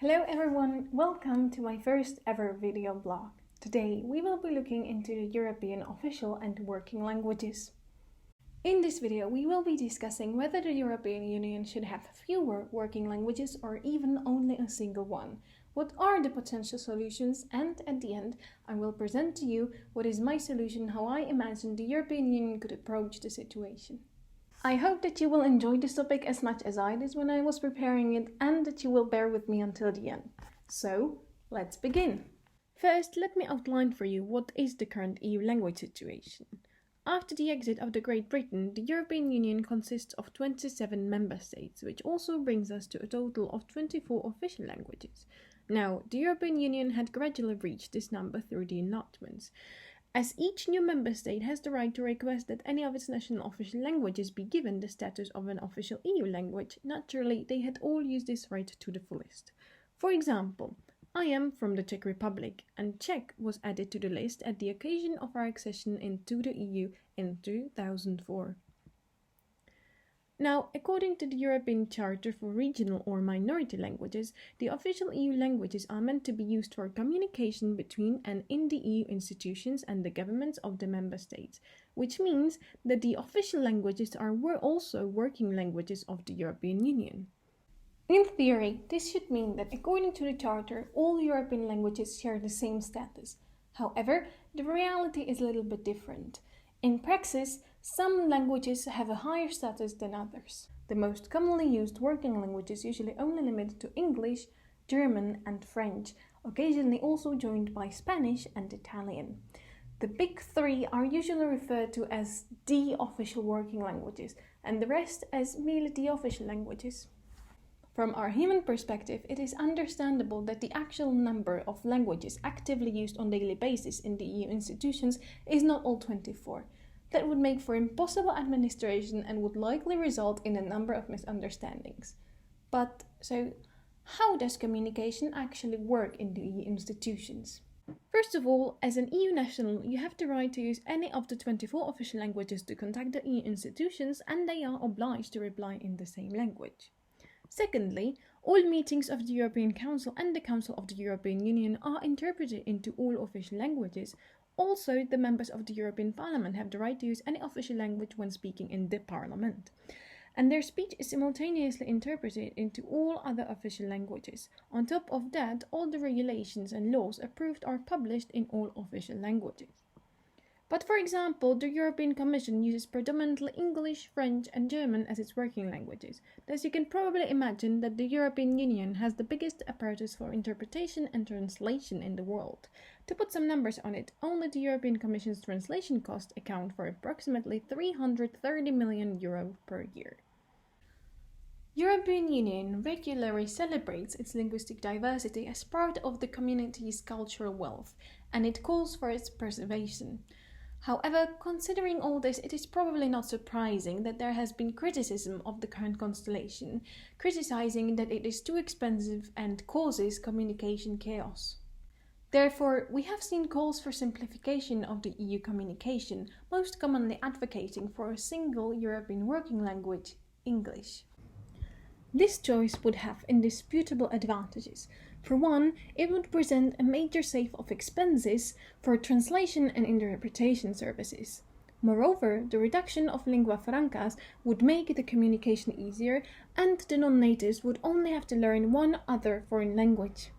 Hello everyone, welcome to my first ever video blog. Today we will be looking into the European official and working languages. In this video we will be discussing whether the European Union should have fewer working languages or even only a single one. What are the potential solutions, and at the end I will present to you what is my solution, how I imagine the European Union could approach the situation. I hope that you will enjoy this topic as much as I did when I was preparing it, and that you will bear with me until the end. So, let's begin. First, let me outline for you what is the current EU language situation. After the exit of Great Britain, the European Union consists of 27 member states, which also brings us to a total of 24 official languages. Now, the European Union had gradually reached this number through the enlargements. As each new member state has the right to request that any of its national official languages be given the status of an official EU language, naturally they had all used this right to the fullest. For example, I am from the Czech Republic, and Czech was added to the list at the occasion of our accession into the EU in 2004. Now, according to the European Charter for Regional or Minority Languages, the official EU languages are meant to be used for communication between and in the EU institutions and the governments of the member states, which means that the official languages were also working languages of the European Union. In theory, this should mean that according to the Charter, all European languages share the same status. However, the reality is a little bit different. In praxis, some languages have a higher status than others. The most commonly used working languages usually only limited to English, German and French, occasionally also joined by Spanish and Italian. The big three are usually referred to as the official working languages, and the rest as merely the official languages. From our human perspective, it is understandable that the actual number of languages actively used on a daily basis in the EU institutions is not all 24. That would make for impossible administration and would likely result in a number of misunderstandings. So, how does communication actually work in the EU institutions? First of all, as an EU national, you have the right to use any of the 24 official languages to contact the EU institutions, and they are obliged to reply in the same language. Secondly, all meetings of the European Council and the Council of the European Union are interpreted into all official languages. Also, the members of the European Parliament have the right to use any official language when speaking in the Parliament. And their speech is simultaneously interpreted into all other official languages. On top of that, all the regulations and laws approved are published in all official languages. But for example, the European Commission uses predominantly English, French and German as its working languages. Thus you can probably imagine that the European Union has the biggest apparatus for interpretation and translation in the world. To put some numbers on it, only the European Commission's translation costs account for approximately €330 million per year. European Union regularly celebrates its linguistic diversity as part of the community's cultural wealth, and it calls for its preservation. However, considering all this, it is probably not surprising that there has been criticism of the current constellation, criticizing that it is too expensive and causes communication chaos. Therefore, we have seen calls for simplification of the EU communication, most commonly advocating for a single European working language, English. This choice would have indisputable advantages. For one, it would present a major save of expenses for translation and interpretation services. Moreover, the reduction of lingua francas would make the communication easier, and the non-natives would only have to learn one other foreign language.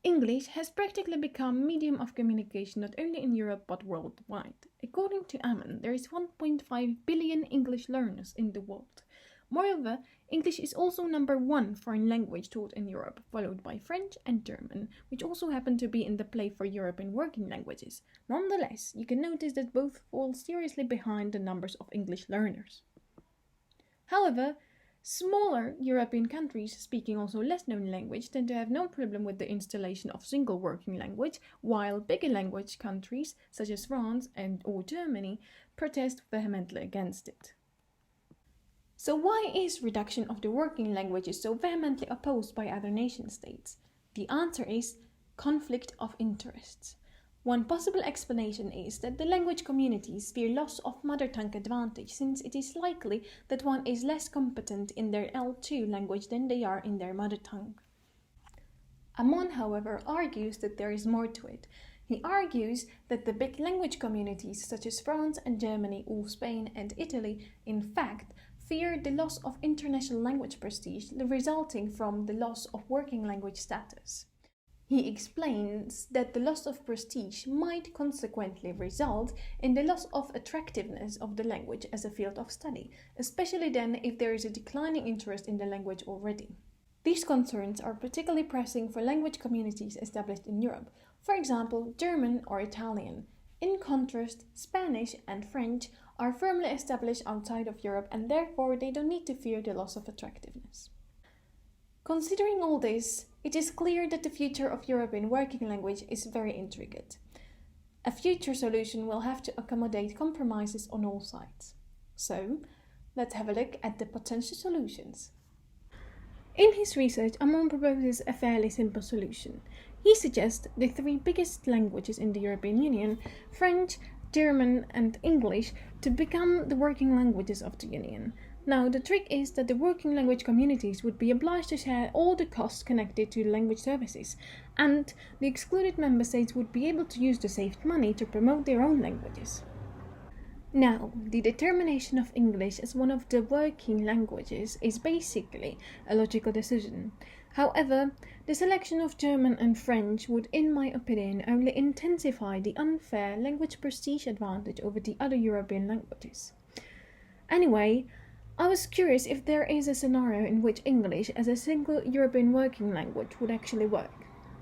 English has practically become medium of communication not only in Europe but worldwide. According to Ammon, there is 1.5 billion English learners in the world. Moreover, English is also number one foreign language taught in Europe, followed by French and German, which also happen to be in the play for European working languages. Nonetheless, you can notice that both fall seriously behind the numbers of English learners. However, smaller European countries speaking also less known language tend to have no problem with the installation of single working language, while bigger language countries, such as France or Germany, protest vehemently against it. So why is reduction of the working languages so vehemently opposed by other nation-states? The answer is conflict of interests. One possible explanation is that the language communities fear loss of mother tongue advantage, since it is likely that one is less competent in their L2 language than they are in their mother tongue. Amon, however, argues that there is more to it. He argues that the big language communities such as France and Germany or Spain and Italy, in fact, fear the loss of international language prestige resulting from the loss of working language status. He explains that the loss of prestige might consequently result in the loss of attractiveness of the language as a field of study, especially then if there is a declining interest in the language already. These concerns are particularly pressing for language communities established in Europe, for example, German or Italian. In contrast, Spanish and French are firmly established outside of Europe and therefore they don't need to fear the loss of attractiveness. Considering all this, it is clear that the future of European working language is very intricate. A future solution will have to accommodate compromises on all sides. So, let's have a look at the potential solutions. In his research, Amon proposes a fairly simple solution. He suggests the three biggest languages in the European Union, French, German and English, to become the working languages of the Union. Now, the trick is that the working language communities would be obliged to share all the costs connected to language services, and the excluded member states would be able to use the saved money to promote their own languages. Now, the determination of English as one of the working languages is basically a logical decision. However, the selection of German and French would, in my opinion, only intensify the unfair language prestige advantage over the other European languages. Anyway, I was curious if there is a scenario in which English as a single European working language would actually work.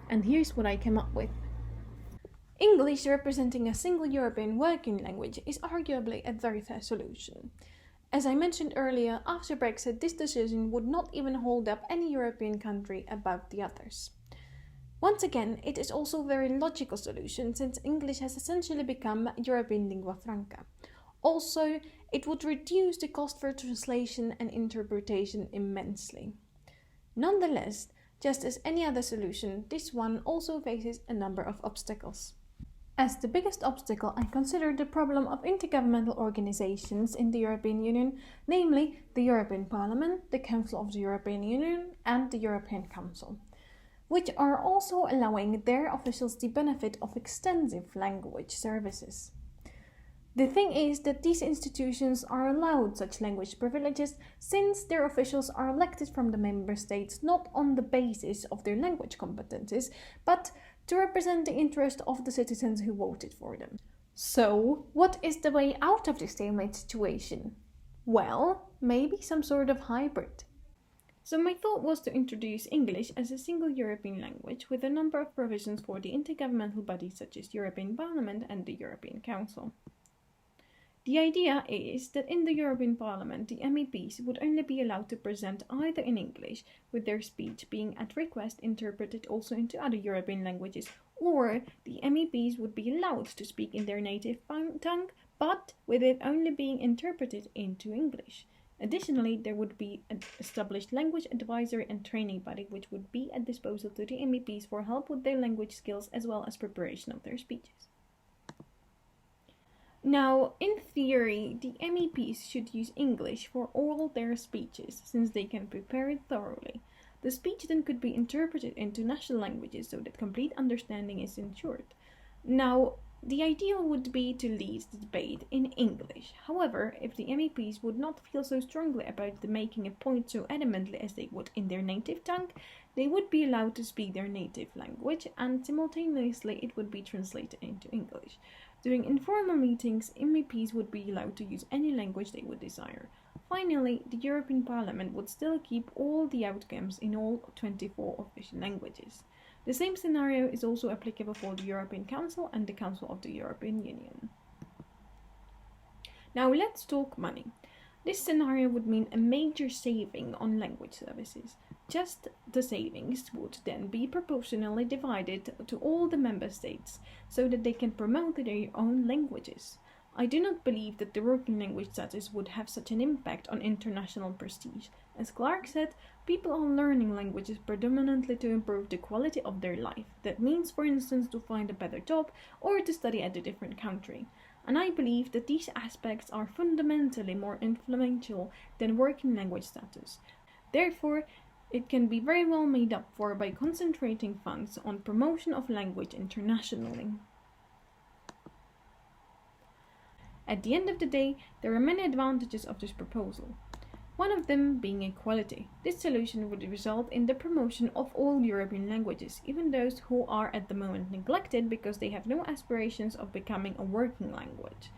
And here's what I came up with. English representing a single European working language is arguably a very fair solution. As I mentioned earlier, after Brexit, this decision would not even hold up any European country above the others. Once again, it is also a very logical solution since English has essentially become European lingua franca. Also, it would reduce the cost for translation and interpretation immensely. Nonetheless, just as any other solution, this one also faces a number of obstacles. As the biggest obstacle, I consider the problem of intergovernmental organizations in the European Union, namely the European Parliament, the Council of the European Union, and the European Council, which are also allowing their officials the benefit of extensive language services. The thing is that these institutions are allowed such language privileges since their officials are elected from the member states not on the basis of their language competences, but to represent the interest of the citizens who voted for them. So, what is the way out of this stalemate situation? Well, maybe some sort of hybrid. So my thought was to introduce English as a single European language with a number of provisions for the intergovernmental bodies such as European Parliament and the European Council. The idea is that in the European Parliament, the MEPs would only be allowed to present either in English, with their speech being at request interpreted also into other European languages, or the MEPs would be allowed to speak in their native tongue, but with it only being interpreted into English. Additionally, there would be an established language advisory and training body which would be at disposal to the MEPs for help with their language skills as well as preparation of their speeches. Now, in theory, the MEPs should use English for all their speeches, since they can prepare it thoroughly. The speech then could be interpreted into national languages so that complete understanding is ensured. Now, the ideal would be to lead the debate in English. However, if the MEPs would not feel so strongly about making a point so adamantly as they would in their native tongue, they would be allowed to speak their native language and simultaneously it would be translated into English. During informal meetings, MEPs would be allowed to use any language they would desire. Finally, the European Parliament would still keep all the outcomes in all 24 official languages. The same scenario is also applicable for the European Council and the Council of the European Union. Now let's talk money. This scenario would mean a major saving on language services. Just the savings would then be proportionally divided to all the member states so that they can promote their own languages. I do not believe that the working language status would have such an impact on international prestige. As Clark said, people are learning languages predominantly to improve the quality of their life. That means, for instance, to find a better job or to study at a different country. And I believe that these aspects are fundamentally more influential than working language status. Therefore, It can be very well made up for by concentrating funds on promotion of language internationally. At the end of the day, there are many advantages of this proposal. One of them being equality. This solution would result in the promotion of all European languages, even those who are at the moment neglected because they have no aspirations of becoming a working language.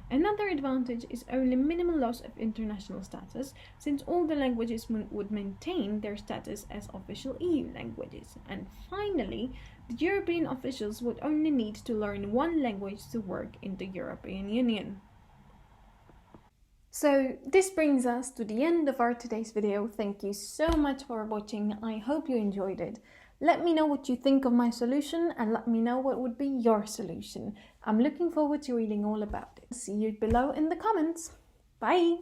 Another advantage is only minimal loss of international status, since all the languages would maintain their status as official EU languages. And finally, the European officials would only need to learn one language to work in the European Union. So this brings us to the end of our today's video. Thank you so much for watching. I hope you enjoyed it. Let me know what you think of my solution and let me know what would be your solution. I'm looking forward to reading all about it. See you below in the comments. Bye!